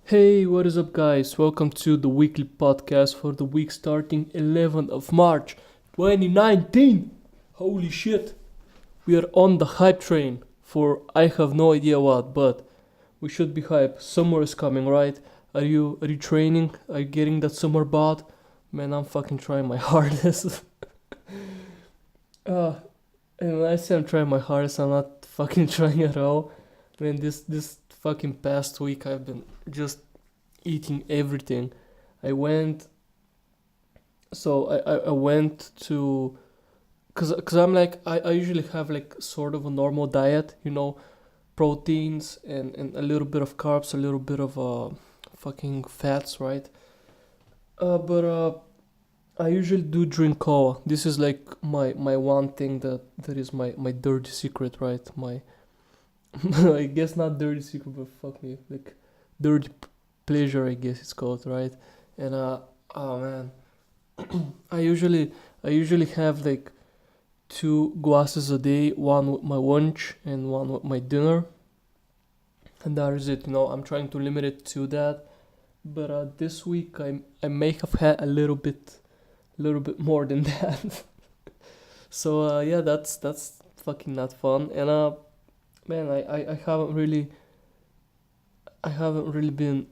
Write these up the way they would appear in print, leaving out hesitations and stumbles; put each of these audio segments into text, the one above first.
Hey, what is up, guys? Welcome to the weekly podcast for the week starting 11th of March 2019. Holy shit. We are on the hype train for I have no idea what, but we should be hype. Summer is coming, right? Are you training? Are you getting that summer bod? Man, I'm fucking trying my hardest. uh, and when I say I'm trying my hardest, I'm not fucking trying at all. Man, this fucking past week I've been just eating everything. I went I went to cause I'm like I usually have like sort of a normal diet, proteins and a little bit of carbs, a little bit of fucking fats, right? But I usually do drink cola. This is like my one thing that is my dirty secret, right? My I guess not dirty secret, but fuck me, like dirty pleasure, I guess it's called, right? And oh man, I usually I usually have like two glasses a day, one with my lunch and one with my dinner, and that is it. I'm trying to limit it to that. But this week I may have had a little bit more than that. So yeah, that's fucking not fun. And man, I haven't really been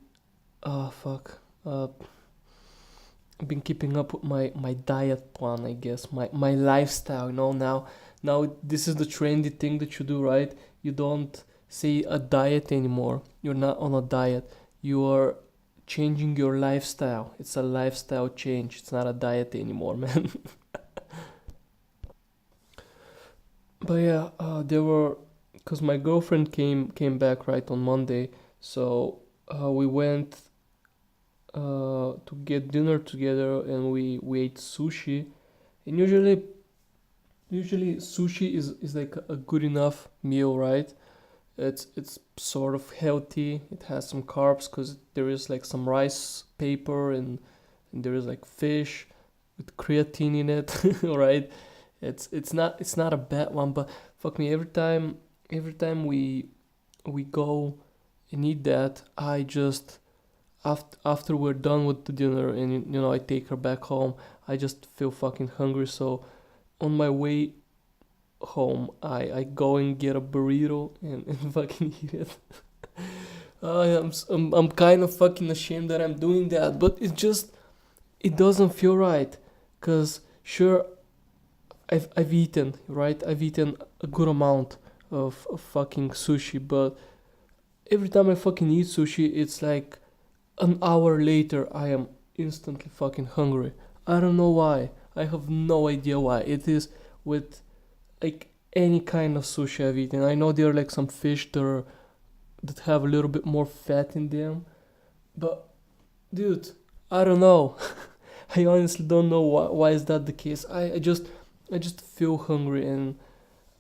fuck been keeping up with my diet plan, I guess, my lifestyle. Now this is the trendy thing that you do, right? You don't say a diet anymore. You're not on a diet. You are changing your lifestyle. It's a lifestyle change. It's not a diet anymore, man. But yeah, there were because my girlfriend came back right on Monday, so we went to get dinner together, and we ate sushi. And usually sushi is like a good enough meal, right? It's sort of healthy. It has some carbs because there is like some rice paper, and there is like fish with creatine in it, right? It's not a bad one, but fuck me, every time we go and eat that, I just after we're done with the dinner, and I take her back home, I just feel fucking hungry. So on my way home, I go and get a burrito and fucking eat it. I'm kind of fucking ashamed that I'm doing that, but it doesn't feel right. Cause sure, I've eaten, right? I've eaten a good amount of fucking sushi, but every time I fucking eat sushi, it's like an hour later I am instantly fucking hungry. I don't know why. I have no idea why. It is with like any kind of sushi I've eaten. I know there are like some fish that have a little bit more fat in them, but dude, I don't know. I honestly don't know why is that the case. I just feel hungry, and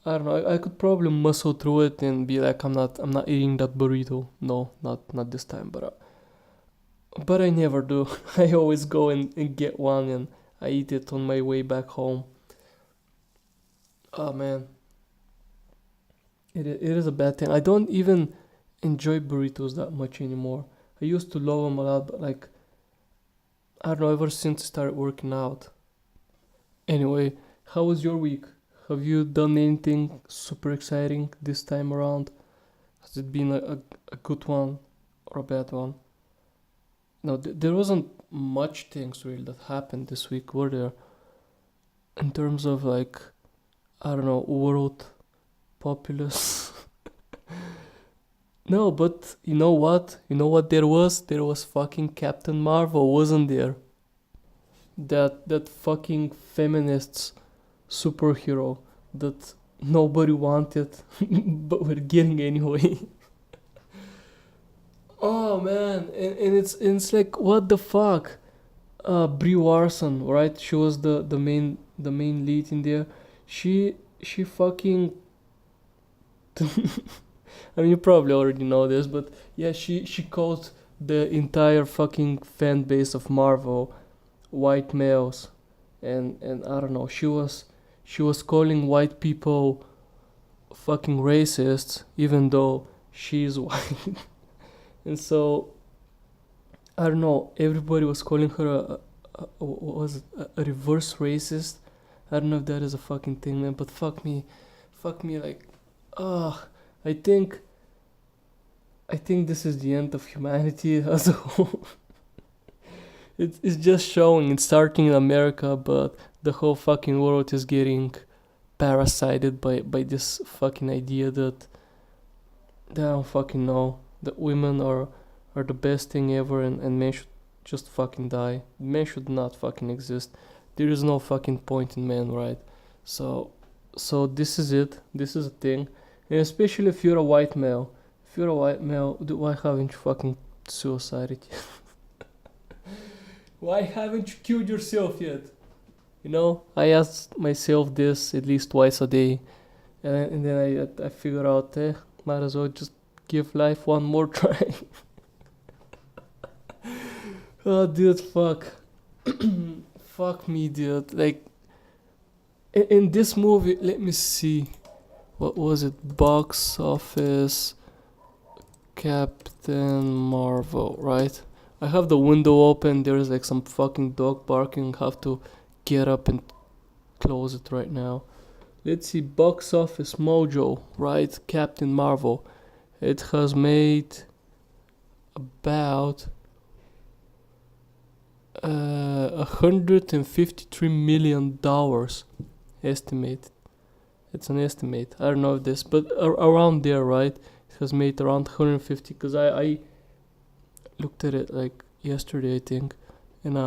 I don't know. I could probably muscle through it and be like, I'm not eating that burrito. No, not this time. But I never do. I always go and get one, and I eat it on my way back home. Oh man, it is a bad thing. I don't even enjoy burritos that much anymore. I used to love them a lot, but like I don't know. Ever since I started working out. Anyway, how was your week? Have you done anything super exciting this time around? Has it been a good one or a bad one? No, there wasn't much things really that happened this week, were there? In terms of like, I don't know, world populace. No, but you know what? You know what there was? There was fucking Captain Marvel, wasn't there? That fucking feminists superhero that nobody wanted, but we're getting anyway. Oh man, and it's like what the fuck? Brie Larson, right? She was the main lead in there. She fucking. I mean, you probably already know this, but yeah, she called the entire fucking fan base of Marvel white males, and I don't know. She was calling white people fucking racists, even though she's white. And so I don't know, everybody was calling her what was it, a reverse racist. I don't know if that is a fucking thing, man, but fuck me, like, ah, I think, I think this is the end of humanity as a whole. It's just showing, it's starting in America, but the whole fucking world is getting parasited by this fucking idea that they don't fucking know that women are the best thing ever, and men should just fucking die. Men should not fucking exist. There is no fucking point in men, right? So so this is it. This is a thing. And especially if you're a white male. If you're a white male, why haven't you fucking suicided yet? Why haven't you killed yourself yet? You know, I ask myself this at least twice a day, and then I figure out, might as well just give life one more try. Oh, dude, fuck. Fuck me, dude. Like, in this movie, let me see. What was it? Box office Captain Marvel, right? I have the window open. There's like some fucking dog barking. Have to get up and close it right now. Let's see. Box office mojo, right? Captain Marvel. It has made about $153 million estimate. It's an estimate. I don't know if this, but around there, right? It has made around 150. Cause I looked at it like yesterday, I think, and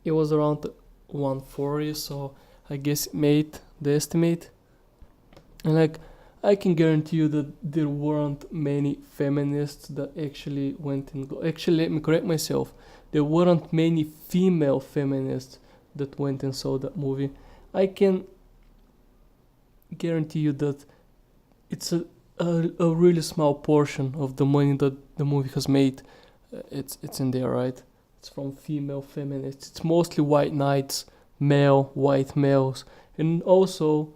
it was around 140. So I guess it made the estimate. And like, I can guarantee you that there weren't many feminists that actually went and actually, let me correct myself. There weren't many female feminists that went and saw that movie. I can guarantee you that it's a really small portion of the money that the movie has made. It's in there, right? It's from female feminists. It's mostly white knights, male white males, and also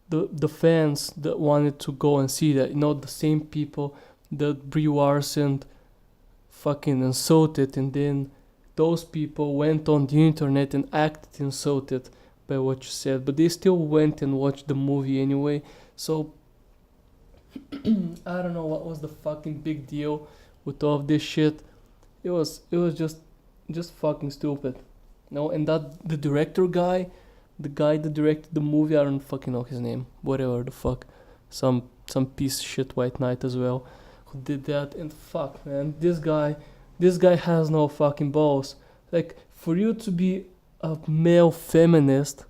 the fans that wanted to go and see that. You know, the same people that Brie Larson fucking insulted, and then those people went on the internet and acted insulted by what you said, but they still went and watched the movie anyway. So I don't know what was the fucking big deal with all of this shit. It was just fucking stupid. No, and that the director guy, the guy that directed the movie, I don't fucking know his name. Whatever the fuck. Some piece of shit white knight as well who did that. And fuck, man, this guy has no fucking balls. Like, for you to be a male feminist,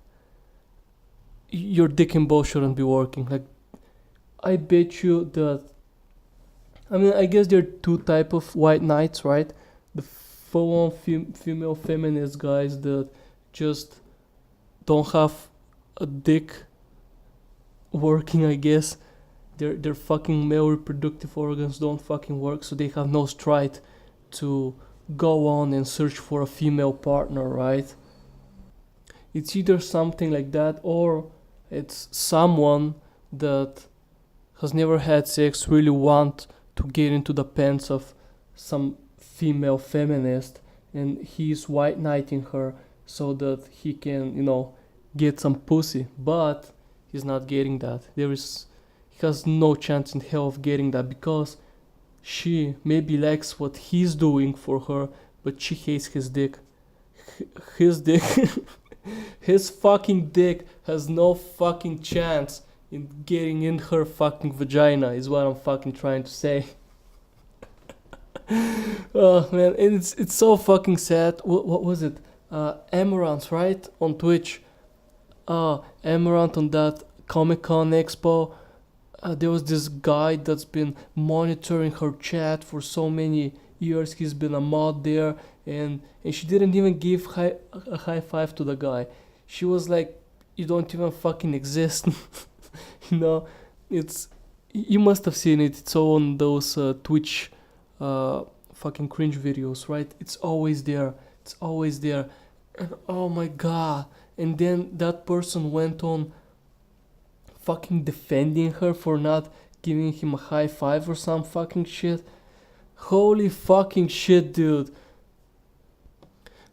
your dick and balls shouldn't be working. Like, I bet you that. I mean, I guess there are two type of white knights, right? The full-on female feminist guys that just don't have a dick working, I guess. Their fucking male reproductive organs don't fucking work, so they have no stride to go on and search for a female partner, right? It's either something like that, or it's someone that has never had sex, really want to get into the pants of some female feminist, and he's white knighting her so that he can, get some pussy. But he's not getting that. He has no chance in hell of getting that, because she maybe likes what he's doing for her, but she hates his dick. His dick, his fucking dick has no fucking chance in getting in her fucking vagina, is what I'm fucking trying to say. Oh man, and it's so fucking sad. What was it? Amaranth, right? On Twitch. Amaranth on that Comic Con Expo. There was this guy that's been monitoring her chat for so many years. He's been a mod there, and she didn't even give a high five to the guy. She was like, "You don't even fucking exist." you know it's You must have seen it. It's all on those Twitch fucking cringe videos, right? It's always there. And oh my god. And then that person went on fucking defending her for not giving him a high five or some fucking shit. Holy fucking shit, dude.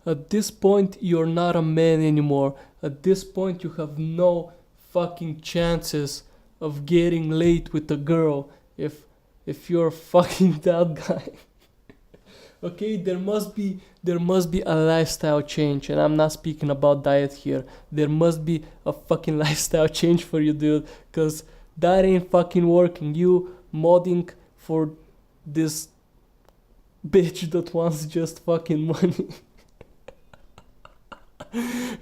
At this point, you're not a man anymore. At this point, you have no fucking chances of getting laid with a girl if you're fucking that guy. Okay, there must be a lifestyle change, and I'm not speaking about diet here. There must be a fucking lifestyle change for you, dude, cause that ain't fucking working. You modding for this bitch that wants just fucking money.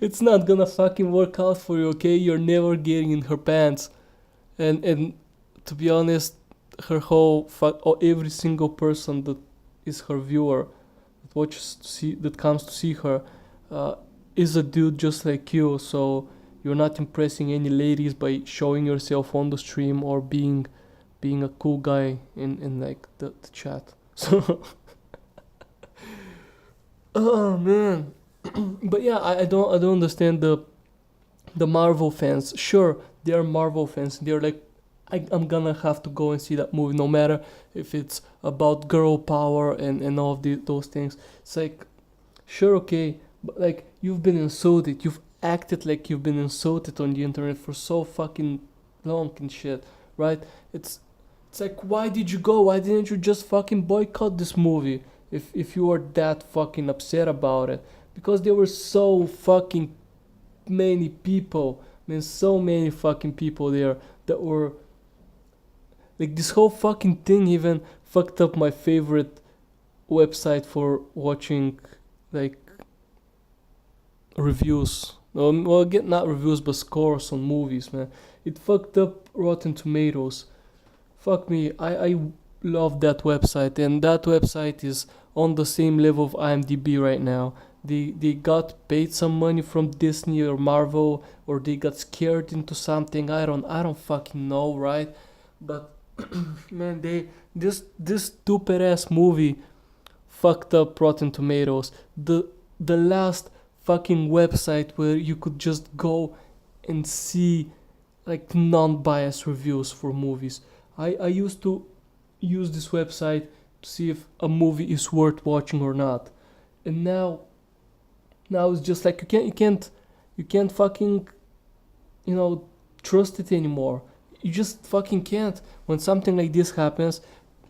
It's not gonna fucking work out for you, okay? You're never getting in her pants. And to be honest, her whole every single person that is her viewer that watches to see that comes to see her uh, is a dude just like you. So you're not impressing any ladies by showing yourself on the stream or being a cool guy in like the chat. So oh man. But yeah, I don't understand the Marvel fans. Sure, they are Marvel fans. They're like, I'm gonna have to go and see that movie, no matter if it's about girl power and all of those things. It's like, sure, okay, but like you've been insulted. You've acted like you've been insulted on the internet for so fucking long and shit, right? It's like, why did you go? Why didn't you just fucking boycott this movie if you were that fucking upset about it? Because there were so fucking many people, man, so many fucking people there that were like, this whole fucking thing even fucked up my favorite website for watching like reviews. Well, get not reviews but scores on movies, man. It fucked up Rotten Tomatoes. Fuck me, I love that website, and that website is on the same level of IMDb right now. They got paid some money from Disney or Marvel, or they got scared into something. I don't fucking know, right? But man, this stupid ass movie fucked up Rotten Tomatoes. The last fucking website where you could just go and see like non-biased reviews for movies. I used to use this website to see if a movie is worth watching or not. And now it's just like you can't fucking trust it anymore. You just fucking can't. When something like this happens,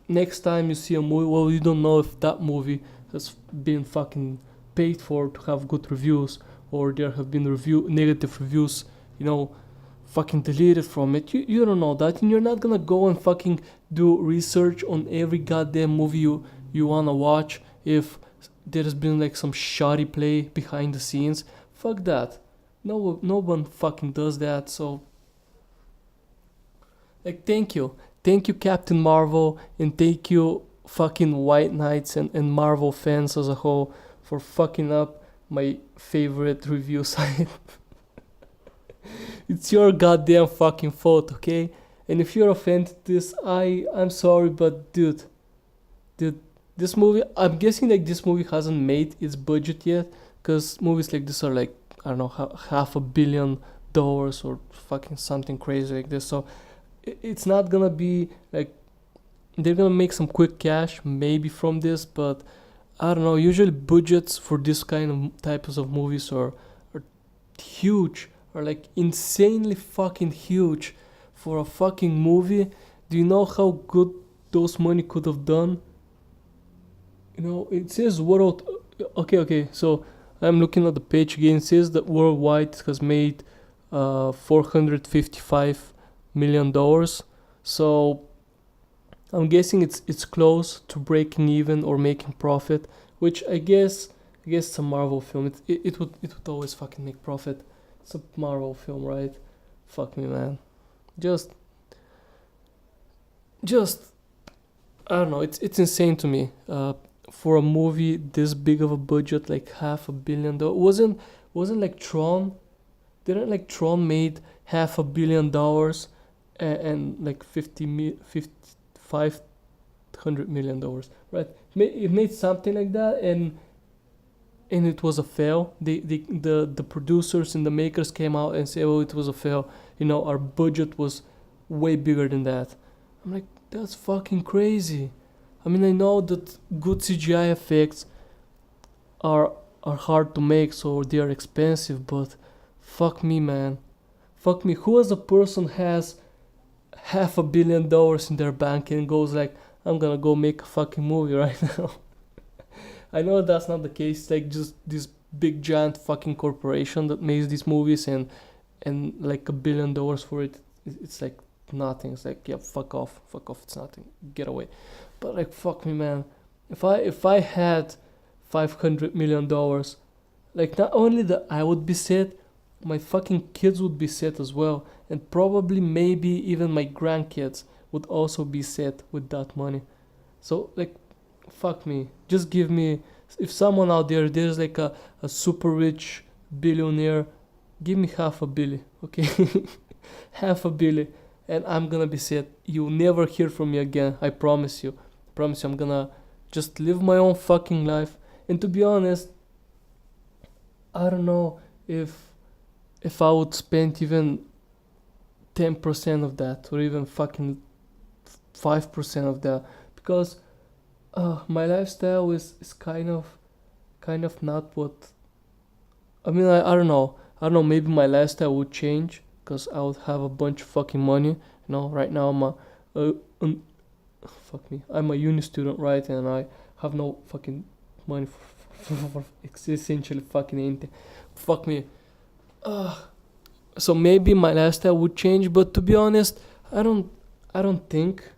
next time you see a movie, well, you don't know if that movie has been fucking paid for to have good reviews, or there have been negative reviews, fucking deleted from it. You don't know that, and you're not gonna go and fucking do research on every goddamn movie you wanna watch if there's been like some shoddy play behind the scenes. Fuck that. No one fucking does that. So like, thank you, Captain Marvel, and thank you fucking White Knights and Marvel fans as a whole for fucking up my favorite review site. It's your goddamn fucking fault, okay? And if you're offended this, I'm sorry, but dude, this movie, I'm guessing like this movie hasn't made its budget yet, because movies like this are like, I don't know, $500 million or fucking something crazy like this. So it's not gonna be like, they're gonna make some quick cash maybe from this, but I don't know. Usually budgets for this kind of types of movies are huge, are like insanely fucking huge for a fucking movie. Do you know how good those money could have done? It says world. Okay. So I'm looking at the page again. It says that worldwide it has made $455 million. So I'm guessing it's close to breaking even or making profit, which I guess it's a Marvel film. It would always fucking make profit. It's a Marvel film, right? Fuck me, man. Just I don't know. It's insane to me. For a movie this big of a budget, like $500 million, wasn't like Tron. Didn't like Tron made $500 million and like $500 million, right? It made something like that, and it was a fail. The producers and the makers came out and said, "Oh, it was a fail. Our budget was way bigger than that." I'm like, that's fucking crazy. I mean, I know that good CGI effects are hard to make, so they are expensive, but fuck me, man. Fuck me. Who as a person has $500 million in their bank and goes like, I'm gonna go make a fucking movie right now? I know that's not the case. It's like just this big giant fucking corporation that makes these movies, and like $1 billion for it. It's like nothing. It's like, yeah, fuck off, it's nothing, get away. But like, fuck me, man. If I had $500 million, like, not only that I would be set, my fucking kids would be set as well, and probably maybe even my grandkids would also be set with that money. So like, fuck me. Just give me, if someone out there's like a super rich billionaire, give me $500 million, okay? $500 million, and I'm gonna be set. You'll never hear from me again. I promise you. I'm gonna just live my own fucking life. And to be honest, I don't know if I would spend even 10% of that, or even fucking 5% of that, because my lifestyle is kind of not what, I mean, I don't know. Maybe my lifestyle would change because I would have a bunch of fucking money. Right now I'm a uni student, right? And I have no fucking money for essentially fucking anything. Fuck me. So maybe my lifestyle would change, but to be honest, I don't think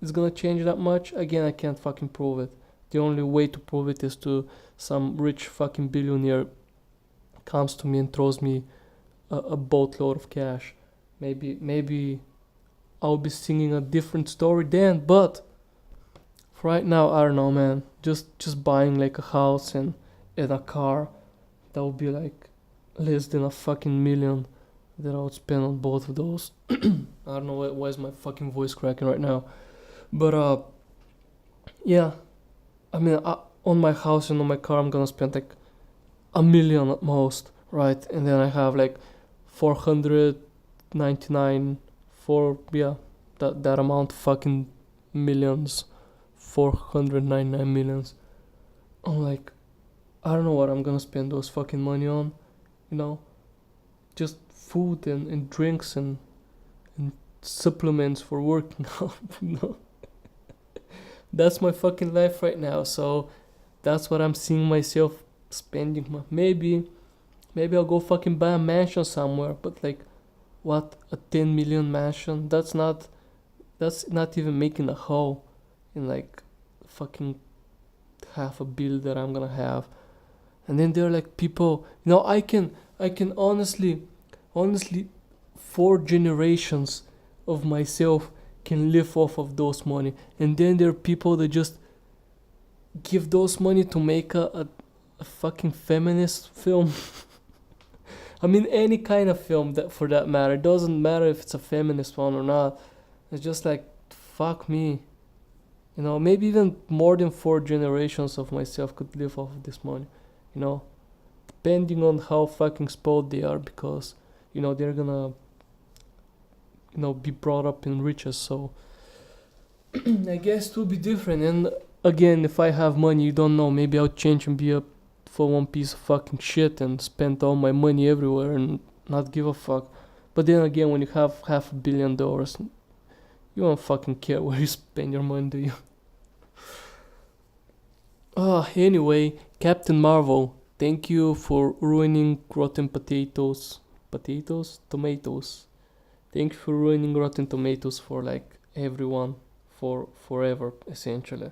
it's gonna change that much. Again, I can't fucking prove it. The only way to prove it is to some rich fucking billionaire comes to me and throws me a boatload of cash. Maybe I'll be singing a different story then, but for right now, I don't know, man. Just buying like a house and a car, that would be like less than a fucking million that I would spend on both of those. I don't know why is my fucking voice cracking right now, but yeah. I mean, on my house and on my car, I'm gonna spend like $1 million at most, right? And then I have like 499 for, yeah, that amount of fucking millions, 499 millions. I'm like, I don't know what I'm gonna spend those fucking money on, just food and drinks and supplements for working out. That's my fucking life right now, so that's what I'm seeing myself spending. Maybe I'll go fucking buy a mansion somewhere, but like, what, a 10 million mansion? That's not even making a hole in like fucking $500 million that I'm gonna have. And then there are like people, I can honestly 4 generations of myself can live off of those money. And then there are people that just give those money to make a fucking feminist film. I mean, any kind of film, that for that matter. It doesn't matter if it's a feminist one or not. It's just like, fuck me. Maybe even more than 4 generations of myself could live off of this money. Depending on how fucking spoiled they are, because they're gonna be brought up in riches. So I guess it will be different. And again, if I have money, you don't know, maybe I'll change and be a for one piece of fucking shit and spend all my money everywhere and not give a fuck. But then again, when you have $500 million, you don't fucking care where you spend your money, do you? Anyway, Captain Marvel, thank you for ruining Rotten Tomatoes. Thank you for ruining Rotten Tomatoes for like everyone, for forever, essentially.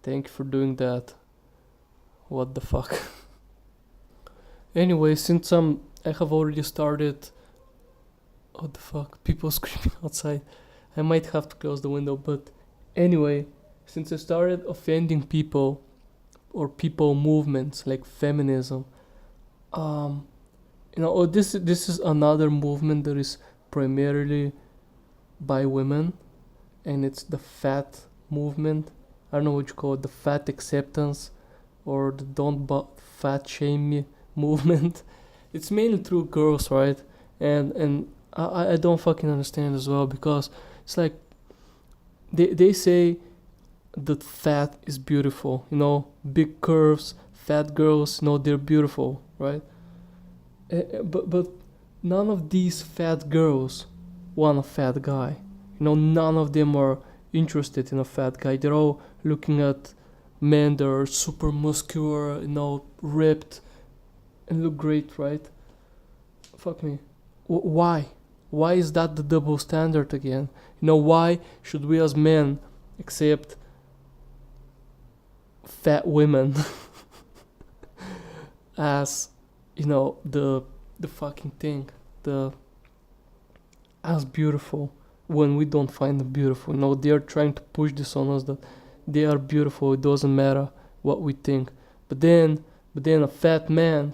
Thank you for doing that. What the fuck? Anyway, since I have already started. What the fuck? People screaming outside. I might have to close the window, but anyway, since I started offending people or people movements like feminism, this is another movement that is primarily by women, and it's the fat movement. I don't know what you call it, the fat acceptance or the don't fat shame me movement. It's mainly through girls, right? And I don't fucking understand as well, because it's like they say that fat is beautiful. Big curves, fat girls, they're beautiful, right? But none of these fat girls want a fat guy. None of them are interested in a fat guy. They're all looking at men that are super muscular, ripped, and look great, right? Fuck me. Why? Why is that the double standard again? Why should we as men accept fat women as, the fucking thing, as beautiful, when we don't find them beautiful? They are trying to push this on us that they are beautiful. It doesn't matter what we think. But then a fat man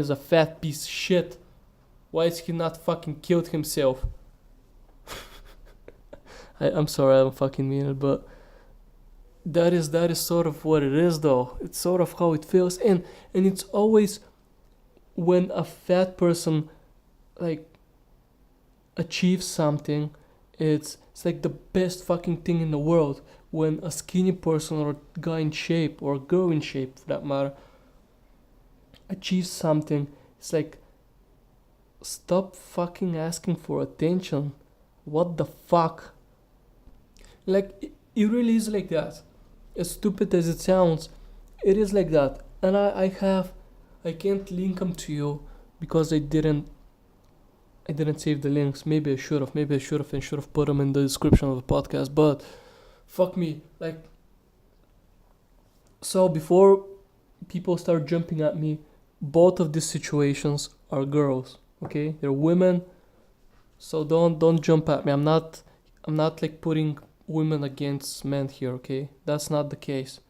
is a fat piece of shit. Why is he not fucking killed himself? I'm sorry, I don't fucking mean it, but that is sort of what it is, though. It's sort of how it feels, and it's always when a fat person like achieves something, it's like the best fucking thing in the world. When a skinny person or a guy in shape, or a girl in shape for that matter, achieves something, it's like, stop fucking asking for attention. What the fuck? Like, it really is like that. As stupid as it sounds, it is like that. And I can't link them to you because I didn't save the links. Maybe I should have and should have put them in the description of the podcast. But fuck me, like, so before people start jumping at me, both of these situations are girls. Okay, they're women. So don't jump at me. I'm not like putting women against men here. Okay, that's not the case.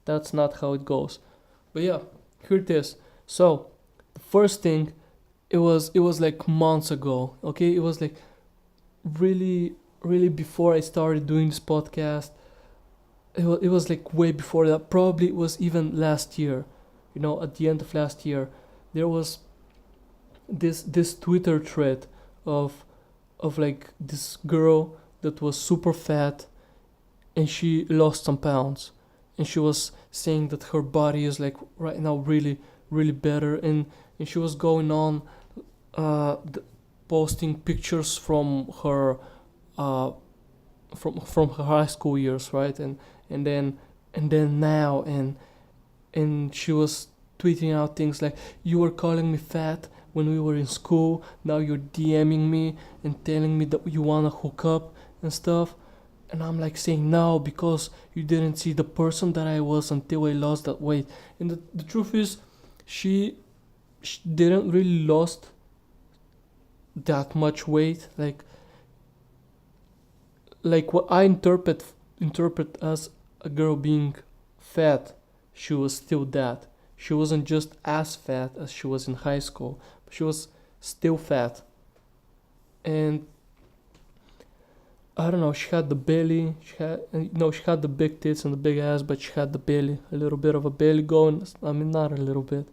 That's not how it goes. But yeah, here it is. So the first thing, it was like months ago. Okay, it was like really before I started doing this podcast. It was like way before that. Probably it was even last year. At the end of last year, there was this Twitter thread of like this girl that was super fat, and she lost some pounds, and she was saying that her body is like right now really better, and she was going on posting pictures from her from her high school years, right? And then now, and she was tweeting out things like, you were calling me fat when we were in school, now you're DMing me and telling me that you wanna hook up and stuff. And I'm like saying, no, because you didn't see the person that I was until I lost that weight. And the truth is, she didn't really lost that much weight. Like what I interpret as a girl being fat, she was still that. She wasn't just as fat as she was in high school, but she was still fat. And I don't know, she had the belly, she had the big tits and the big ass, but she had the belly, a little bit of a belly going. I mean, not a little bit,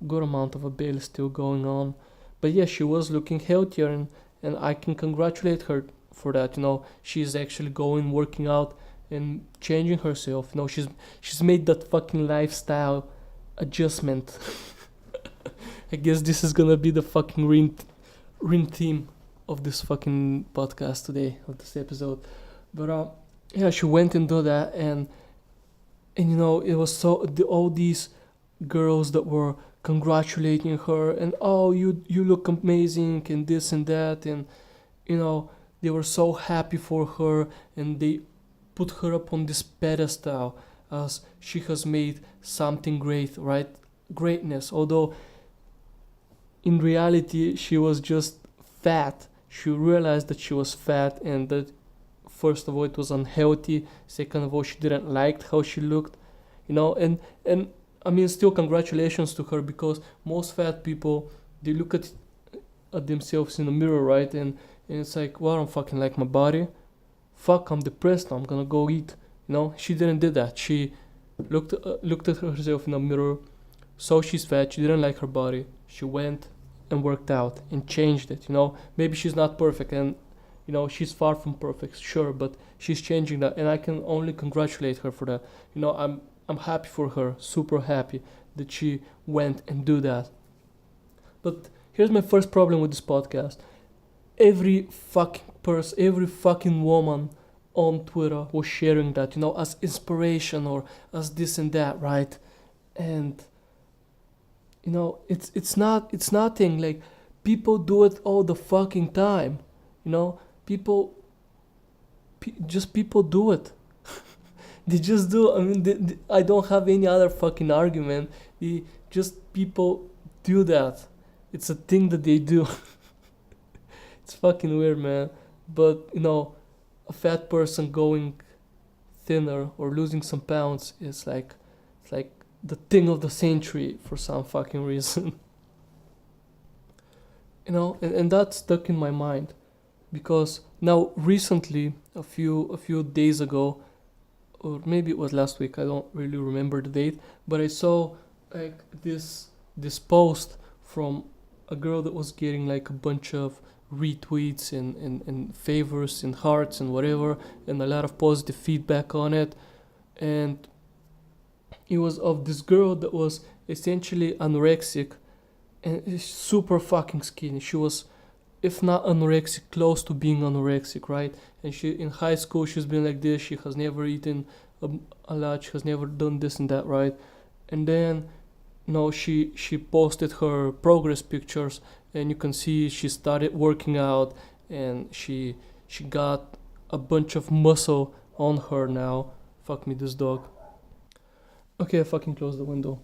a good amount of a belly still going on. But yeah, she was looking healthier, and I can congratulate her for that. She's actually working out and changing herself. She's made that fucking lifestyle adjustment. I guess this is gonna be the fucking ring theme of this fucking podcast today, of this episode. But yeah, she went and did that, and it was all these girls that were congratulating her, and oh, you look amazing, and this and that, and they were so happy for her, and they put her up on this pedestal as she has made something great, right? Greatness. Although in reality she was just fat. She realized that she was fat, and that first of all it was unhealthy, second of all she didn't like how she looked, and I mean, still congratulations to her, because most fat people, they look at themselves in the mirror, right? And it's like, well, I don't fucking like my body. Fuck, I'm depressed. I'm gonna go eat. She didn't do that. She looked at herself in the mirror, saw she's fat. She didn't like her body. She went and worked out and changed it. Maybe she's not perfect, and she's far from perfect, sure, but she's changing that, and I can only congratulate her for that. I'm happy for her, super happy that she went and do that. But here's my first problem with this podcast. Every fucking person, every fucking woman on Twitter was sharing that, as inspiration or as this and that, right? And it's nothing. Like, people do it all the fucking time. People, just people do it. They just do. I mean, I don't have any other fucking argument. Just people do that. It's a thing that they do. It's fucking weird, man. But a fat person going thinner or losing some pounds is like, it's like the thing of the century for some fucking reason. And that stuck in my mind because now recently, a few days ago, or maybe it was last week, I don't really remember the date, but I saw like this post from a girl that was getting like a bunch of retweets and favors and hearts and whatever, and a lot of positive feedback on it. And it was of this girl that was essentially anorexic and super fucking skinny. She was, if not anorexic, close to being anorexic, right? And she, in high school, she's been like this. She has never eaten a lot. She has never done this and that, right? And then she posted her progress pictures, and you can see she started working out, and she got a bunch of muscle on her now. Fuck me, this dog. Okay, I fucking closed the window.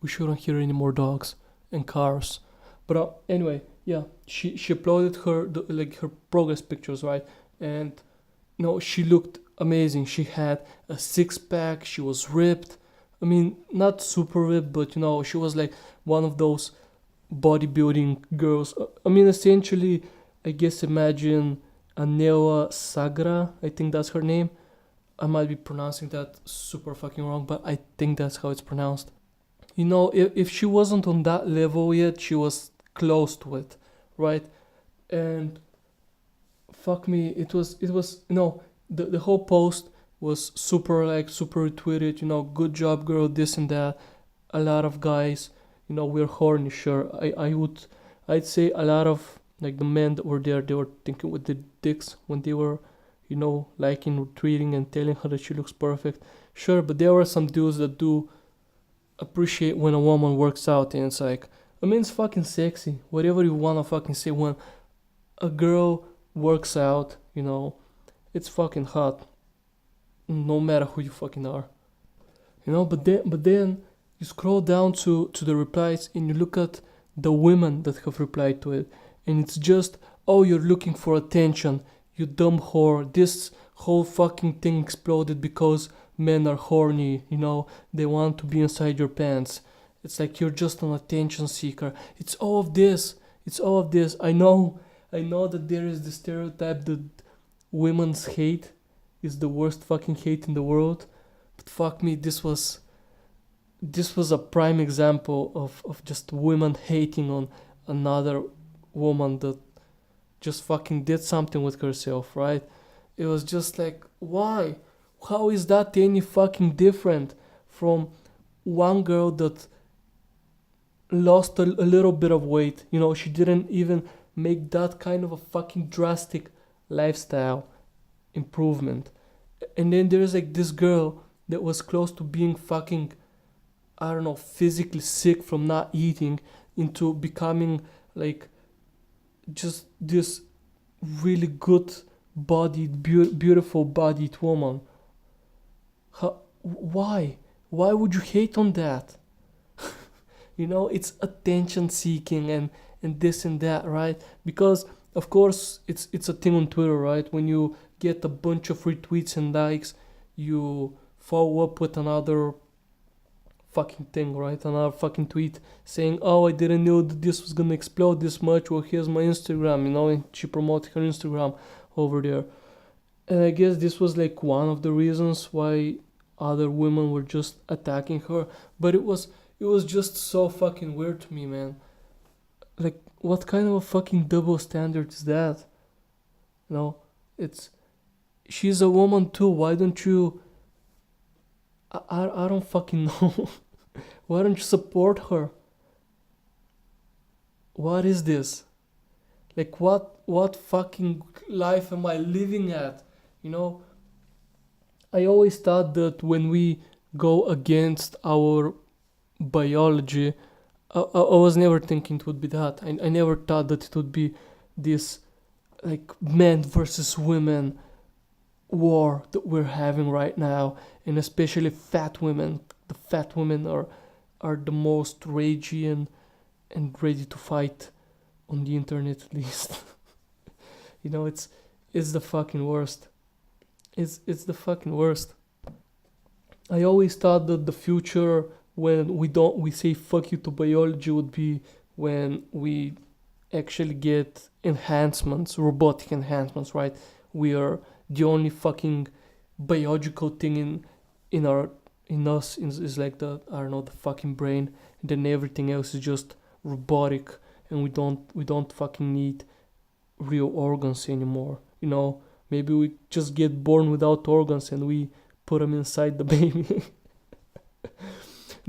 We shouldn't hear any more dogs and cars. But anyway, yeah, she uploaded her progress pictures, right? And she looked amazing. She had a six pack. She was ripped. I mean, not super ripped, but she was like one of those bodybuilding girls. I mean, essentially, I guess imagine Anela Sagra. I think that's her name. I might be pronouncing that super fucking wrong, but I think that's how it's pronounced. If she wasn't on that level yet, she was close to it, right? And fuck me, it was the whole post was super retweeted, good job girl, this and that. A lot of guys, we're horny, sure. I'd say a lot of like the men that were there, they were thinking with the dicks when they were, liking, retweeting and telling her that she looks perfect. Sure, but there were some dudes that do appreciate when a woman works out, and it's like, I mean, it's fucking sexy. Whatever you wanna fucking say, when a girl works out, it's fucking hot. No matter who you fucking are. But then you scroll down to the replies and you look at the women that have replied to it, and it's just, oh, you're looking for attention, you dumb whore. This whole fucking thing exploded because men are horny, they want to be inside your pants. It's like you're just an attention seeker. It's all of this. I know that there is the stereotype that women's hate is the worst fucking hate in the world. But fuck me, this was a prime example of just women hating on another woman that just fucking did something with herself, right? It was just like, why? How is that any fucking different from one girl that lost a little bit of weight? She didn't even make that kind of a fucking drastic lifestyle improvement. And then there's like this girl that was close to being fucking, I don't know, physically sick from not eating, into becoming like just this really good bodied, beautiful bodied woman. Why would you hate on that? It's attention seeking and this and that, right? Because of course it's a thing on Twitter, right? When you get a bunch of retweets and likes, you follow up with another fucking thing, right? Another fucking tweet saying, oh, I didn't know that this was gonna explode this much. Well, here's my Instagram, and she promoted her Instagram over there. And I guess this was like one of the reasons why other women were just attacking her. But it was just so fucking weird to me, man. Like, what kind of a fucking double standard is that? You know, it's she's a woman too. Why don't you? I don't fucking know. Why don't you support her? What is this? Like what fucking life am I living at? You know, I always thought that when we go against our biology, I was never thinking it would be that. I never thought that it would be this like men versus women war that we're having right now, and especially fat women. The fat women are the most ragey and ready to fight on the internet at least. You know, it's the fucking worst. It's the fucking worst. I always thought that the future when we say fuck you to biology would be when we actually get enhancements, robotic enhancements, right? We are the only fucking biological thing in us is like the, I don't know, the fucking brain, and then everything else is just robotic, and we don't fucking need real organs anymore. You know, maybe we just get born without organs and we put them inside the baby.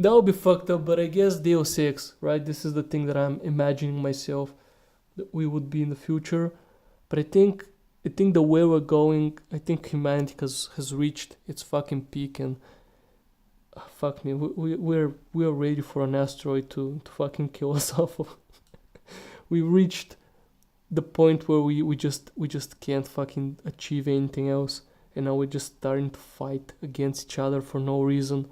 That would be fucked up, but I guess Deus Ex, right? This is the thing that I'm imagining myself that we would be in the future. But I think the way we're going, I think humanity has reached its fucking peak, and fuck me, we're ready for an asteroid to fucking kill us off. We reached the point where we just can't fucking achieve anything else, and now we're just starting to fight against each other for no reason.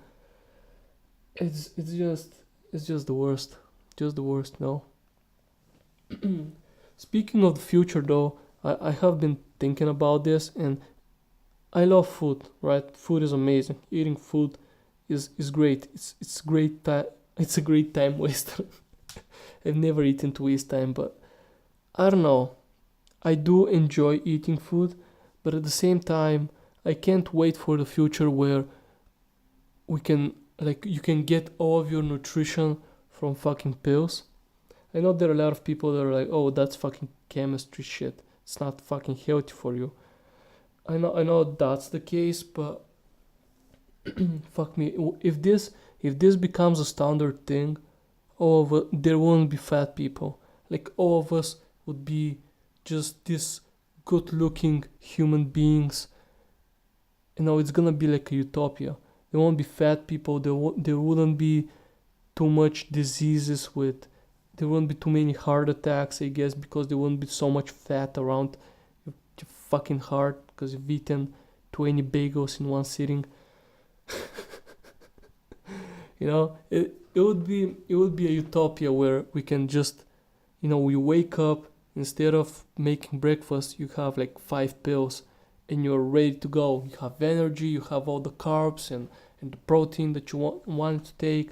It's just the worst. Just the worst, no. Speaking of the future though, I have been thinking about this, and I love food, right? Food is amazing. Eating food is great. It's great it's a great time waster. I've never eaten to waste time, but I don't know. I do enjoy eating food, but at the same time, I can't wait for the future where we can, like, you can get all of your nutrition from fucking pills. I know there are a lot of people that are like, oh, that's fucking chemistry shit. It's not fucking healthy for you. I know that's the case, but fuck me. If this becomes a standard thing, there won't be fat people. Like all of us would be just these good-looking human beings. It's gonna be like a utopia. There won't be fat people. There wouldn't be too much diseases with. There won't be too many heart attacks, I guess, because there won't be so much fat around your fucking heart because you've eaten 20 bagels in one sitting. It would be a utopia where we can just, we wake up, instead of making breakfast, you have like 5 pills and you're ready to go. You have energy, you have all the carbs and the protein that you want to take.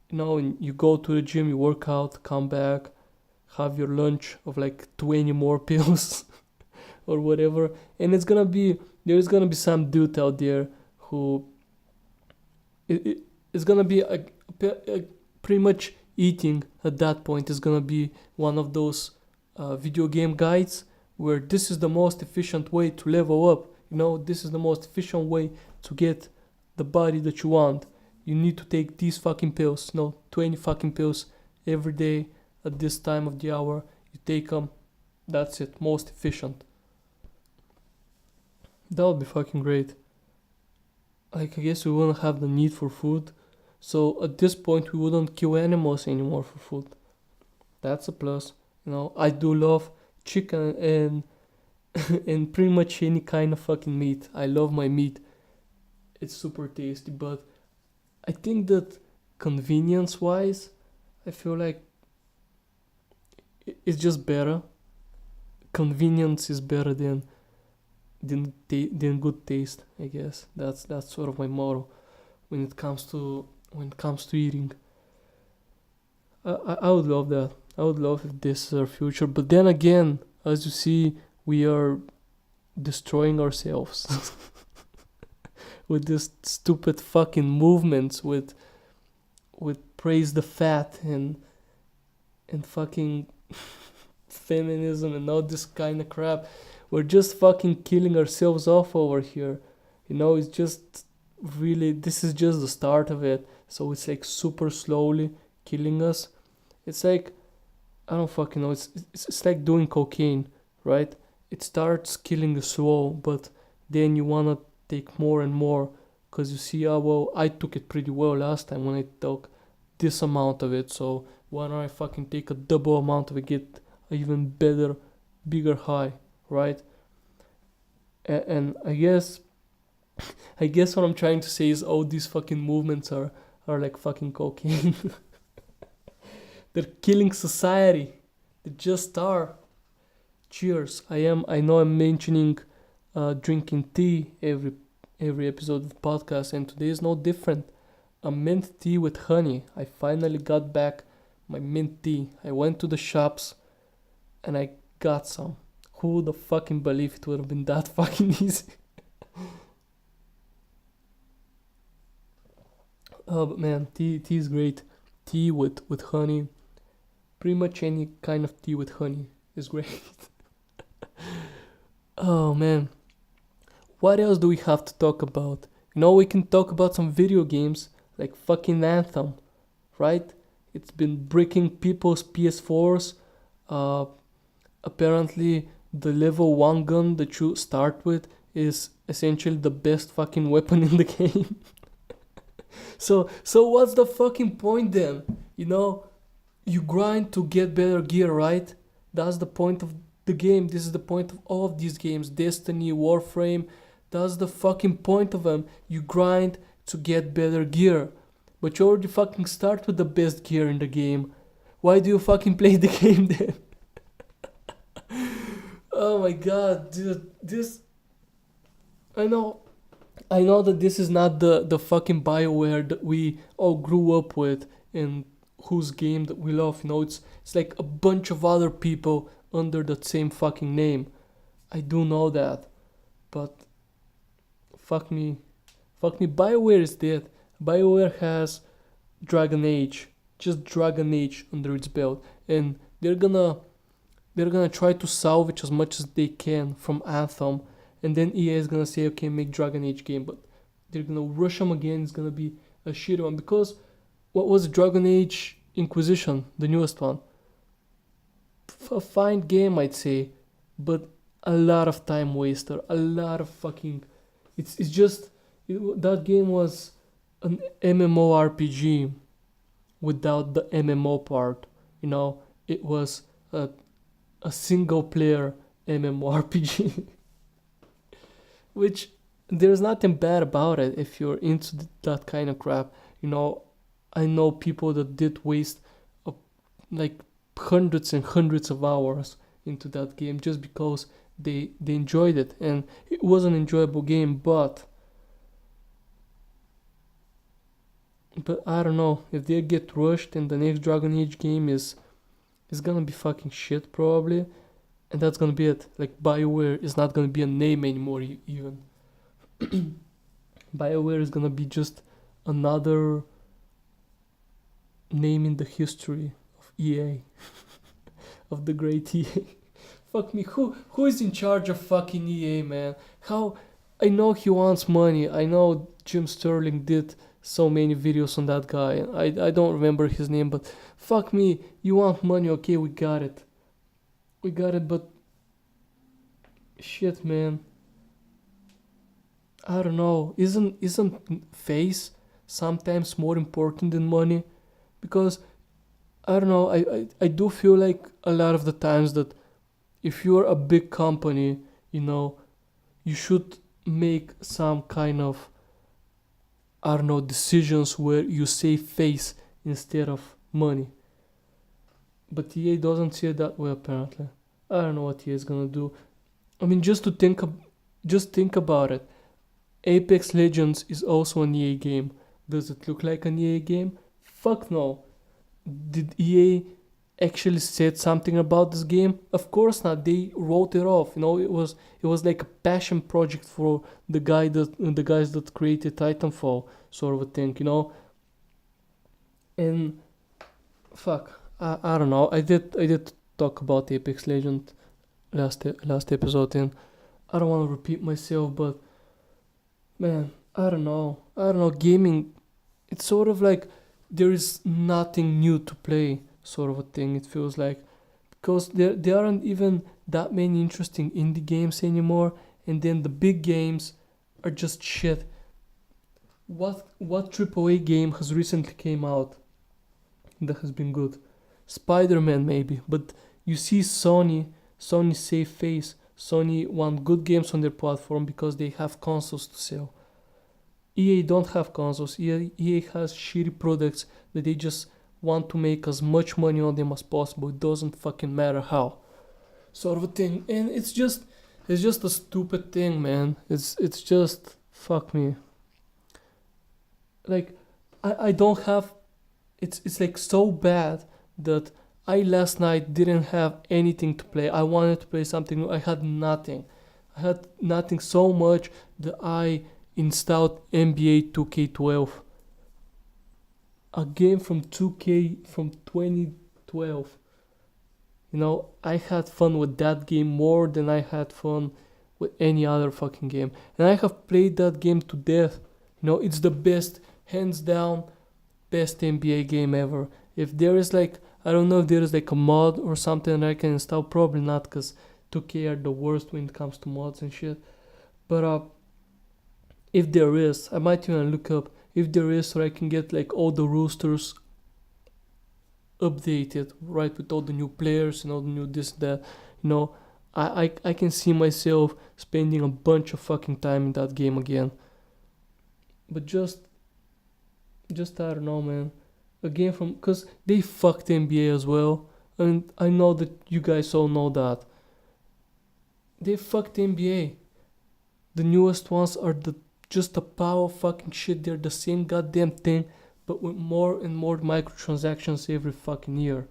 And you go to the gym, you work out, come back, have your lunch of like 20 more pills or whatever. And there's gonna be some dude out there who it's gonna be pretty much eating at that point is gonna be one of those video game guides where this is the most efficient way to level up. This is the most efficient way to get the body that you want. You need to take these fucking pills, 20 fucking pills every day at this time of the hour. You take them, that's it, most efficient. That would be fucking great. Like, I guess we wouldn't have the need for food. So at this point, we wouldn't kill animals anymore for food. That's a plus. I do love chicken and and pretty much any kind of fucking meat. I love my meat. It's super tasty, but I think that convenience-wise, I feel like it's just better. Convenience is better than good taste. I guess that's sort of my motto when it comes to eating. I would love that. I would love if this is our future. But then again, as you see, we are destroying ourselves with these stupid fucking movements with praise the fat and fucking feminism and all this kind of crap. we're just fucking killing ourselves off over here. It's just really, this is just the start of it. So it's like super slowly killing us. It's like, I don't fucking know. It's like doing cocaine, right? It starts killing you slow, but then you wanna take more and more, because you see, oh well, I took it pretty well last time when I took this amount of it. So why don't I fucking take a double amount of it, get an even better, bigger high, right? And I guess what I'm trying to say is all these fucking movements are like fucking cocaine. They're killing society. They just are. Cheers. I know I'm mentioning drinking tea every episode of the podcast, and today is no different. A mint tea with honey. I finally got back my mint tea. I went to the shops and I got some. Who would have fucking believe it would have been that fucking easy? Oh, but man, tea is great. Tea with honey. Pretty much any kind of tea with honey is great. Oh man, what else do we have to talk about? We can talk about some video games like fucking Anthem, right? It's been breaking people's PS4s. Uh, Apparently, the level 1 gun that you start with is essentially the best fucking weapon in the game. So what's the fucking point then? You grind to get better gear, right? That's the point of the game. This is the point of all of these games. Destiny, Warframe. That's the fucking point of them. You grind to get better gear. But you already fucking start with the best gear in the game. Why do you fucking play the game then? Oh my god, dude. I know that this is not the fucking BioWare that we all grew up with and whose game that we love. It's like a bunch of other people under that same fucking name. I do know that. But fuck me. BioWare is dead. BioWare has Dragon Age. Just Dragon Age under its belt. And they're gonna try to salvage as much as they can from Anthem. And then EA is gonna say, okay, make Dragon Age game. But they're gonna rush them again. It's gonna be a shitty one. Because what was Dragon Age Inquisition, the newest one? A fine game, I'd say. But a lot of time waster. A lot of fucking... that game was an MMORPG without the MMO part. It was a single player MMORPG. Which, there's nothing bad about it if you're into that kind of crap. I know people that did waste like hundreds and hundreds of hours into that game just because they enjoyed it, and it was an enjoyable game. But I don't know, if they get rushed and the next Dragon Age game is gonna be fucking shit probably, and that's gonna be it. Like, BioWare is not gonna be a name anymore even. BioWare is gonna be just another name in the history of EA. Of the great EA. Fuck me, who is in charge of fucking EA, man? I know he wants money. I know Jim Sterling did so many videos on that guy. I don't remember his name, but fuck me, you want money, okay, we got it. But shit, man. I don't know. Isn't face sometimes more important than money? Because I don't know. I do feel like a lot of the times that if you're a big company, you should make some kind of, I don't know, decisions where you say face instead of money. But EA doesn't see it that way apparently. I don't know what EA is gonna do. I mean, just think about it. Apex Legends is also an EA game. Does it look like an EA game? Fuck no. Did EA actually said something about this game? Of course not. They wrote it off. It was like a passion project for the guys that created Titanfall, sort of a thing. And fuck, I don't know. I did talk about Apex Legends last episode, and I don't want to repeat myself, but man, I don't know. Gaming, it's sort of like there is nothing new to play, sort of a thing. It feels like because there aren't even that many interesting indie games anymore, and then the big games are just shit. What AAA game has recently came out that has been good? Spider-Man maybe, but you see Sony save face. Sony want good games on their platform because they have consoles to sell. EA don't have consoles. EA has shitty products that they just want to make as much money on them as possible. It doesn't fucking matter how. Sort of a thing. And it's just a stupid thing, man. It's just fuck me. Like I don't have it's like so bad that I last night didn't have anything to play. I wanted to play something new. I had nothing. I had nothing so much that I installed NBA 2K12, a game from 2K from 2012. I had fun with that game more than I had fun with any other fucking game. And I have played that game to death. It's the best, hands down, best NBA game ever. If there is like, I don't know if there is like a mod or something that I can install, probably not, because 2K are the worst when it comes to mods and shit. But if there is, I might even look up if there is, so I can get like all the roosters updated, right, with all the new players and all the new this that. I can see myself spending a bunch of fucking time in that game again. But just I don't know, man. A game from, cause they fucked the NBA as well, and I know that you guys all know that they fucked the NBA. The newest ones are just a pile of fucking shit. They're the same goddamn thing, but with more and more microtransactions every fucking year.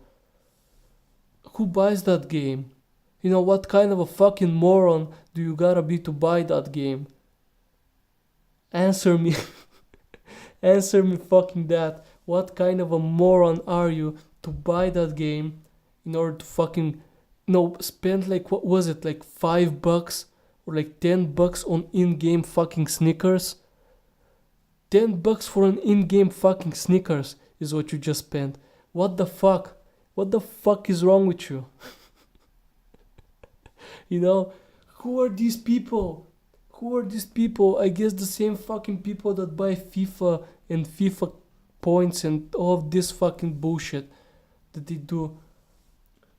Who buys that game? What kind of a fucking moron do you gotta be to buy that game? Answer me. Answer me fucking that. What kind of a moron are you to buy that game in order to fucking spend like, what was it, like $5 or like $10 on in-game fucking Snickers? $10 for an in-game fucking Snickers is what you just spent. What the fuck? What the fuck is wrong with you? Who are these people? Who are these people? I guess the same fucking people that buy FIFA and FIFA points and all of this fucking bullshit that they do.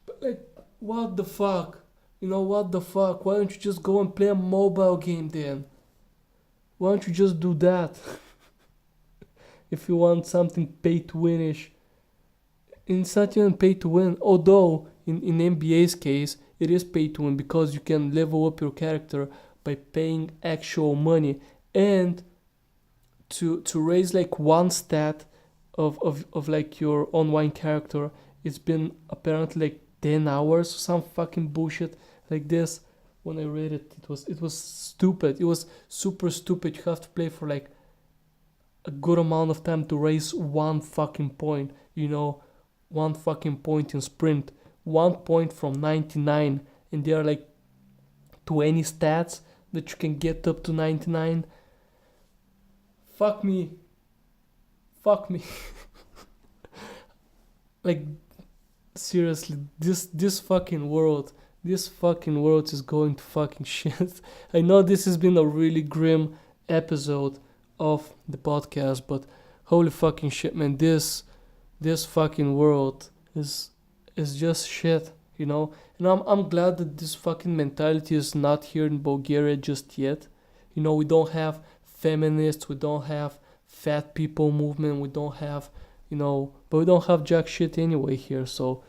But like, what the fuck? What the fuck? Why don't you just go and play a mobile game then? Why don't you just do that? If you want something pay to winish. It's not even pay to win. Although in NBA's case it is pay to win because you can level up your character by paying actual money, and to raise like one stat of like your online character, it's been apparently like 10 hours or some fucking bullshit like this. When I read it, it was stupid. It was super stupid. You have to play for like a good amount of time to raise one fucking point. One fucking point in sprint, 1 point from 99, and there are like 20 stats that you can get up to 99. Fuck me. Like, seriously, this fucking world is going to fucking shit. I know this has been a really grim episode of the podcast, but holy fucking shit, man, this fucking world is just shit, and I'm glad that this fucking mentality is not here in Bulgaria just yet. We don't have feminists, we don't have fat people movement, we don't have, but we don't have jack shit anyway here, so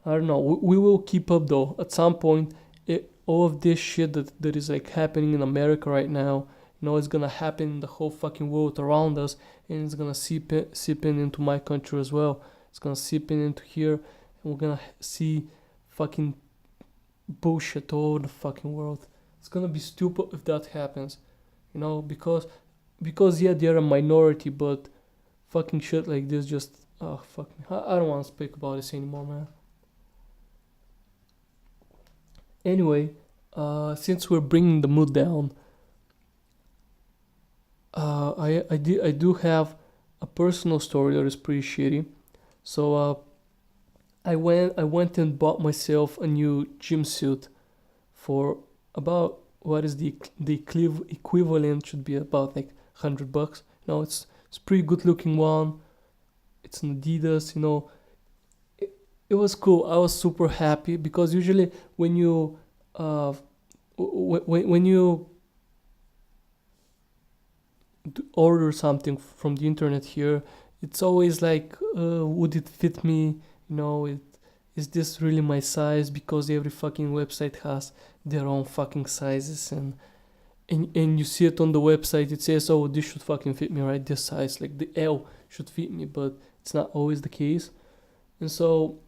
I don't know. We will keep up though. At some point, all of this shit that is like happening in America right now, it's gonna happen in the whole fucking world around us, and it's gonna seep in into my country as well. It's gonna seep in into here, and we're gonna see fucking bullshit all over the fucking world. It's gonna be stupid if that happens, because yeah, they're a minority, but fucking shit like this just, oh fuck me. I don't want to speak about this anymore, man. Anyway, since we're bringing the mood down, I do have a personal story that is pretty shitty. So I went and bought myself a new gym suit for about, what is the equivalent, should be about like $100. It's pretty good looking one. It's an Adidas. It was cool. I was super happy because usually when you when you order something from the internet here, it's always like, would it fit me? Is this really my size? Because every fucking website has their own fucking sizes, and you see it on the website. It says, oh, this should fucking fit me, right? This size, like the L should fit me, but it's not always the case. And so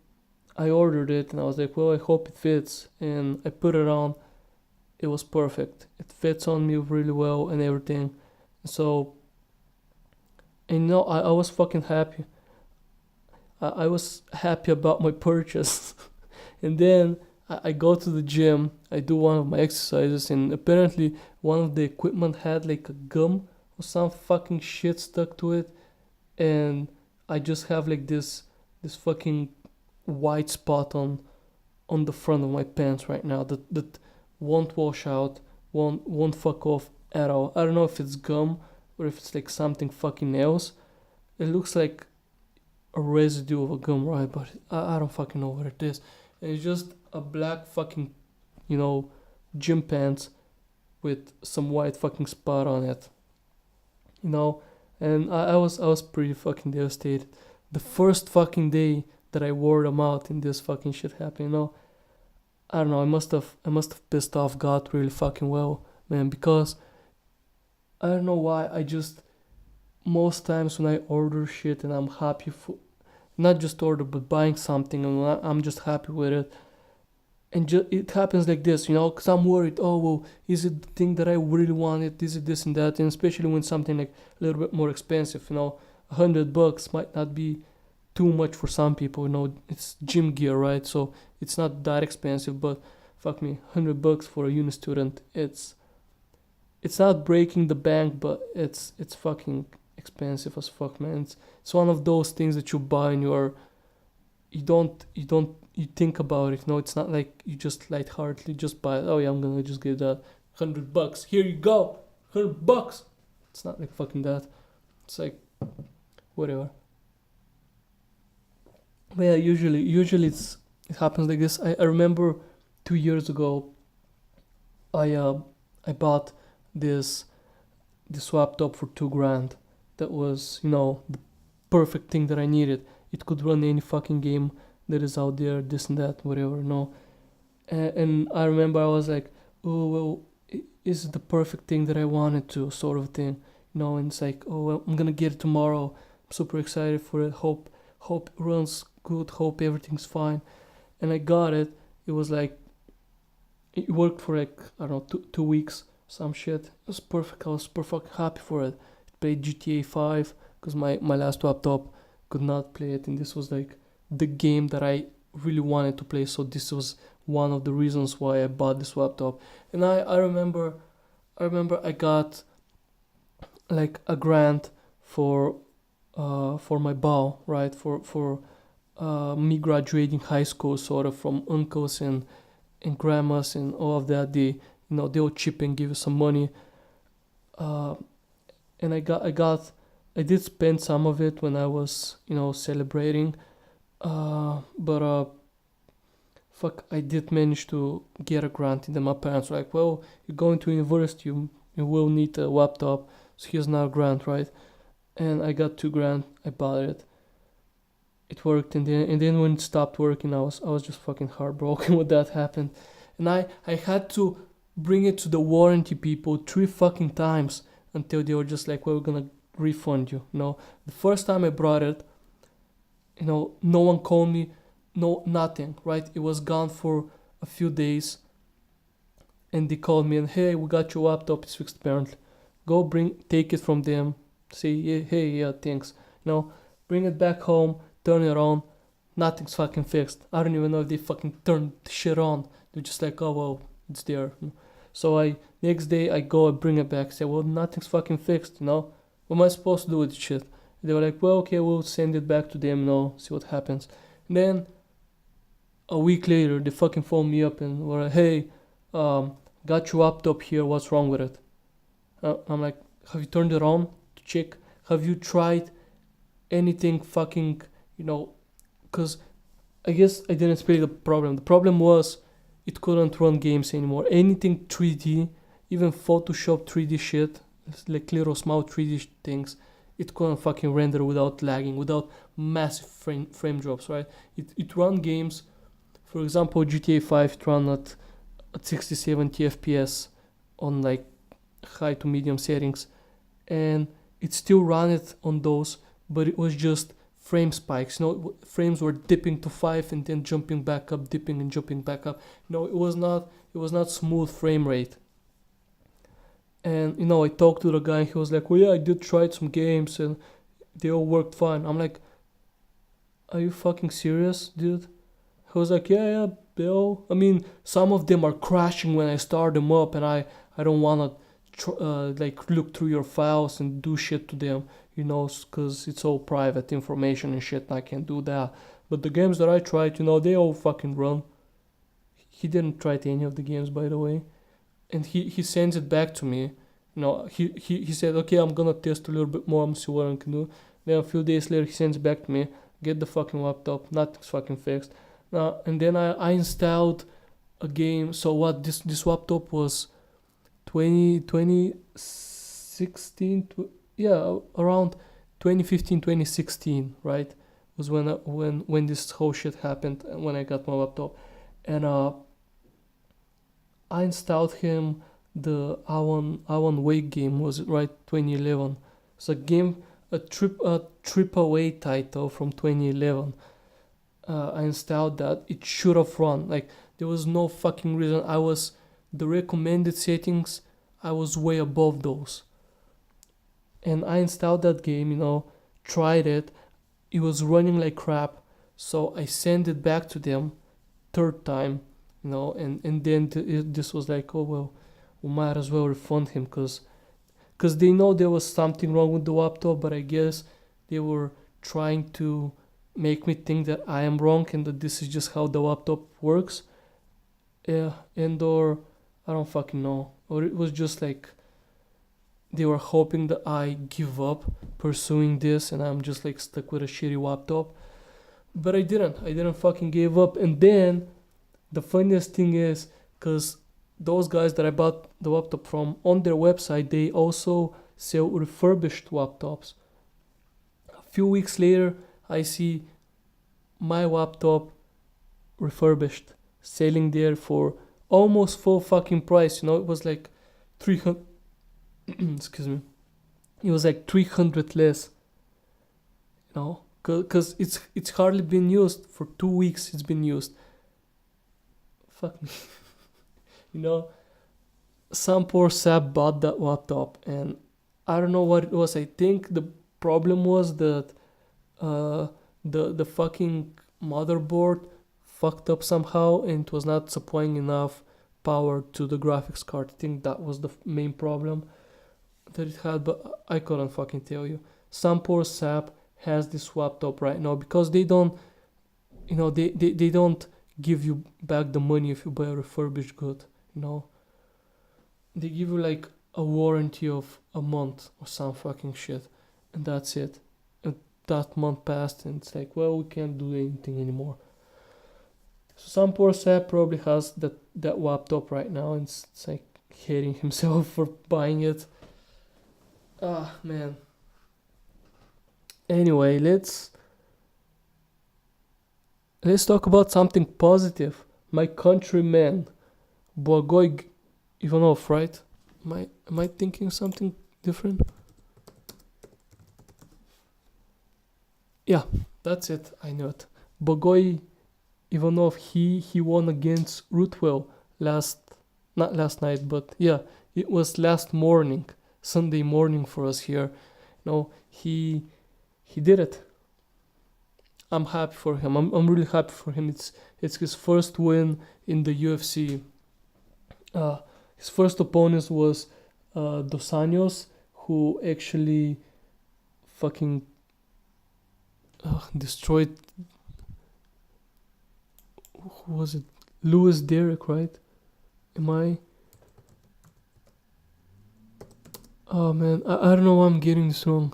I ordered it, and I was like, well, I hope it fits. And I put it on. It was perfect. It fits on me really well and everything. So, I was fucking happy. I was happy about my purchase. And then I go to the gym. I do one of my exercises, and apparently one of the equipment had like a gum or some fucking shit stuck to it, and I just have like this fucking white spot on the front of my pants right now that won't wash out, won't fuck off at all. I don't know if it's gum or if it's like something fucking else. It looks like a residue of a gum, right? But I don't fucking know what it is. And it's just a black fucking, gym pants with some white fucking spot on it. And I was pretty fucking devastated. The first fucking day that I wore them out and this fucking shit happened. I don't know. I must have pissed off God really fucking well, man, because I don't know why. I just, most times when I order shit and I'm happy for, not just order but buying something, and I'm just happy with it, and it happens like this, because I'm worried. Oh well, is it the thing that I really wanted? Is it this and that? And especially when something like a little bit more expensive, $100 might not be too much for some people. It's gym gear, right? So it's not that expensive, but fuck me, $100 for a uni student. It's not breaking the bank, but it's fucking expensive as fuck, man. It's one of those things that you buy and you think about it. It's not like you just lightheartedly just buy it. Oh yeah, I'm gonna just give that $100. Here you go, $100. It's not like fucking that. It's like whatever. But yeah, usually it happens like this. I remember 2 years ago, I bought this laptop for $2,000. That was the perfect thing that I needed. It could run any fucking game that is out there, this and that, whatever. And I remember I was like, oh well, is it the perfect thing that I wanted to, sort of thing. And it's like, oh well, I'm gonna get it tomorrow. I'm super excited for it. Hope it runs good. Hope everything's fine. And I got it. It was like, it worked for like, I don't know, 2 weeks, some shit. It was perfect. I was perfect happy for it. It played GTA 5 because my last laptop could not play it, and this was like the game that I really wanted to play. So this was one of the reasons why I bought this laptop. And I remember I got like a grant for my ball, right? For me graduating high school, sort of, from uncles and grandmas and all of that. They'll chip and give you some money. And I did spend some of it when I was celebrating. But fuck, I did manage to get a grant. And then my parents were like, well, you're going to university, you will need a laptop, so here's now a grant, right? And I got $2,000. I bought it. It worked, and then when it stopped working, I was just fucking heartbroken when that happened. And I had to bring it to the warranty people 3 fucking times until they were just like, well, we're gonna refund you. The first time I brought it, no one called me, nothing, right? It was gone for a few days, and they called me and, hey, we got your laptop, it's fixed apparently. Go take it from them, say, yeah, hey, yeah, thanks. Bring it back home, turn it on, nothing's fucking fixed. I don't even know if they fucking turned the shit on. They're just like, oh well, it's there. So next day I go and bring it back. Say, well, nothing's fucking fixed. What am I supposed to do with this shit? They were like, well, okay, we'll send it back to them. See what happens. And then a week later, they fucking phone me up and were like, hey, got your laptop here. What's wrong with it? I'm like, have you turned it on to check? Have you tried anything fucking, because I guess I didn't explain the problem. The problem was it couldn't run games anymore. Anything 3D, even Photoshop 3D shit, like little small 3D things, it couldn't fucking render without lagging, without massive frame drops, right? It run games, for example, GTA 5, it ran at 60, 70 FPS on like high to medium settings, and it still ran it on those, but it was just frame spikes. Frames were dipping to 5 and then jumping back up, dipping and jumping back up. It was not smooth frame rate. And I talked to the guy and he was like, well, yeah, I did try some games and they all worked fine. I'm like, are you fucking serious, dude? He was like, yeah, Bill. I mean, some of them are crashing when I start them up, and I don't want to look through your files and do shit to them, because it's all private information and shit, and I can't do that. But the games that I tried, they all fucking run. He didn't try any of the games, by the way. And he sends it back to me. He said, okay, I'm gonna test a little bit more, I'm see what I can do. Then a few days later, he sends it back to me, get the fucking laptop, nothing's fucking fixed. And then I installed a game. So what, this laptop was 2016, around 2015, 2016, right? Was when this whole shit happened, and when I got my laptop. And I installed him the Alan Wake game, was it right? 2011. It's a game, a triple A title from 2011. I installed that. It should have run. Like, there was no fucking reason. The recommended settings, I was way above those. And I installed that game, tried it. It was running like crap. So I sent it back to them third time, and then this was like, oh well, we might as well refund him because they know there was something wrong with the laptop, but I guess they were trying to make me think that I am wrong and that this is just how the laptop works. Or I don't fucking know. Or it was just like they were hoping that I give up pursuing this and I'm just like stuck with a shitty laptop. But I didn't fucking give up. And then the funniest thing is, because those guys that I bought the laptop from, on their website, they also sell refurbished laptops. A few weeks later, I see my laptop refurbished, selling there for almost full fucking price. It was like 300, excuse me, it was like 300 less, because it's hardly been used. For 2 weeks it's been used. Fuck me. Some poor sap bought that laptop, and I don't know what it was. I think the problem was that the fucking motherboard fucked up somehow and it was not supplying enough power to the graphics card. I think that was the main problem that it had, but I couldn't fucking tell you. Some poor sap has this laptop right now because they don't, they don't give you back the money if you buy a refurbished good, They give you like a warranty of a month or some fucking shit, and that's it. And that month passed and it's like, well, we can't do anything anymore. So some poor sap probably has that laptop right now and it's like hating himself for buying it. Ah, man. Anyway, let's talk about something positive. My countryman, Bogoy Ivanov, right? Am I thinking something different? Yeah, that's it. I know it. Bogoy Ivanov, he won against Rootwell not last night, but yeah, it was last morning, Sunday morning for us here. He did it. I'm happy for him. I'm really happy for him. It's his first win in the UFC. His first opponent was Dos Anjos, who actually fucking destroyed. Who was it? Lewis Derrick, right? Am I? Oh man, I don't know why I'm getting this wrong.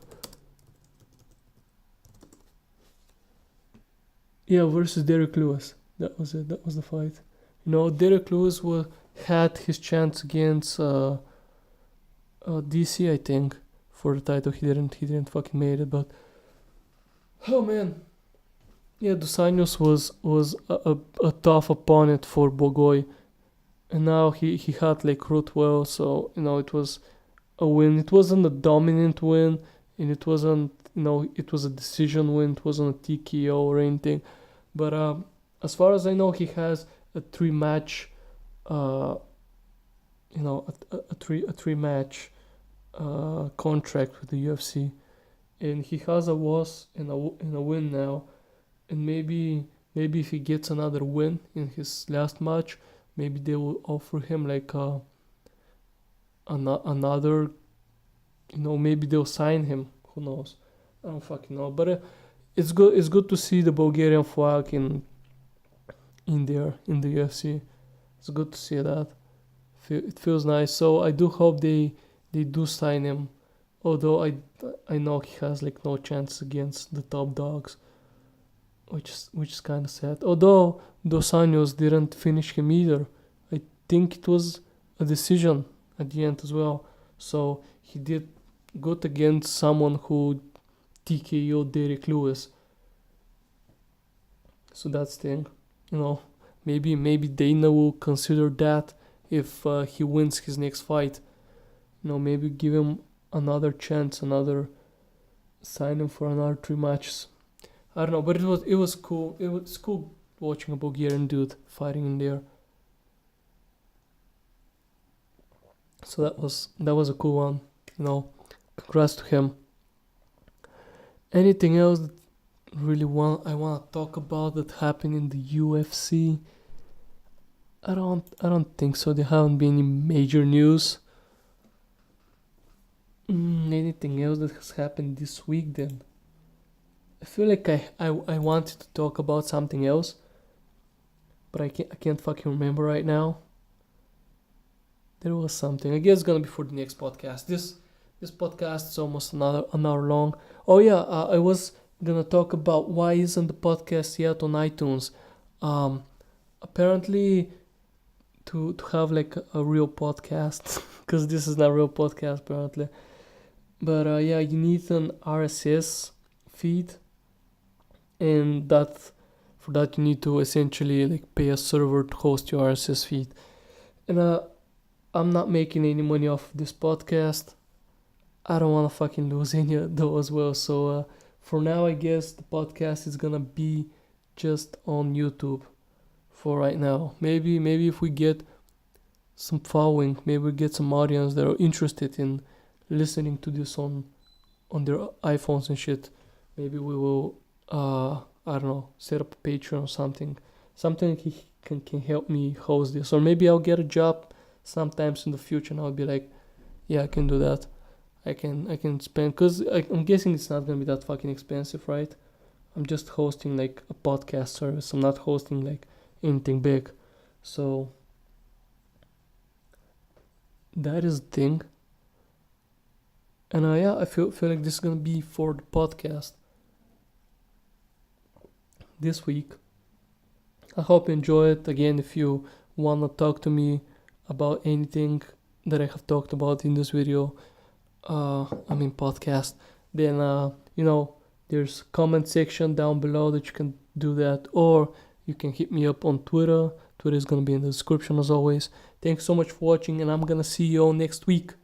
Yeah, versus Derrick Lewis. That was it. That was the fight. Derrick Lewis had his chance against DC, I think, for the title. He didn't fucking made it. But oh man, yeah, Dos Anjos was a tough opponent for Bogoy, and now he had like Rothwell, so it was a win. It wasn't a dominant win, and it wasn't it was a decision win. It wasn't a TKO or anything. But as far as I know, he has a three match three match contract with the UFC, and he has a loss and a win now, and maybe if he gets another win in his last match, maybe they will offer him like another, maybe they'll sign him. Who knows? I don't fucking know. But it's good to see the Bulgarian flag in there in the UFC. It's good to see that. It feels nice. So I do hope they do sign him. Although I know he has like no chance against the top dogs, which is kind of sad. Although Dos Anjos didn't finish him either. I think it was a decision at the end as well. So he did good against someone who TKO'd Derrick Lewis. So that's the thing. Maybe Dana will consider that if he wins his next fight. Maybe give him another chance, sign him for another 3 matches. I don't know, but it was cool. It was cool watching a Bulgarian dude fighting in there. So that was a cool one. Congrats to him. Anything else that I want to talk about that happened in the UFC? I don't think so. There haven't been any major news. Anything else that has happened this week then? I feel like I wanted to talk about something else, but I can't fucking remember right now. There was something. I guess it's gonna be for the next podcast. This podcast is almost an hour long. Oh yeah, I was gonna talk about why isn't the podcast yet on iTunes. Apparently, to have like a real podcast, because this is not a real podcast apparently. But yeah, you need an RSS feed, and for that you need to essentially like pay a server to host your RSS feed. And I'm not making any money off this podcast. I don't want to fucking lose any of those as well. So for now, I guess the podcast is gonna be just on YouTube for right now. Maybe if we get some following, maybe we get some audience that are interested in listening to this on their iPhones and shit. Maybe we will I don't know, set up a Patreon or something he can help me host this. Or maybe I'll get a job sometimes in the future and I'll be like, yeah, I can do that. I can spend, because I'm guessing it's not gonna be that fucking expensive, right? I'm just hosting like a podcast service. I'm not hosting like anything big. So that is the thing. And yeah, I feel like this is gonna be for the podcast this week. I hope you enjoy it. Again, if you wanna talk to me about anything that I have talked about in this video, podcast, then there's comment section down below that you can do that, or you can hit me up on Twitter. Twitter is gonna be in the description as always. Thanks so much for watching, and I'm gonna see you all next week.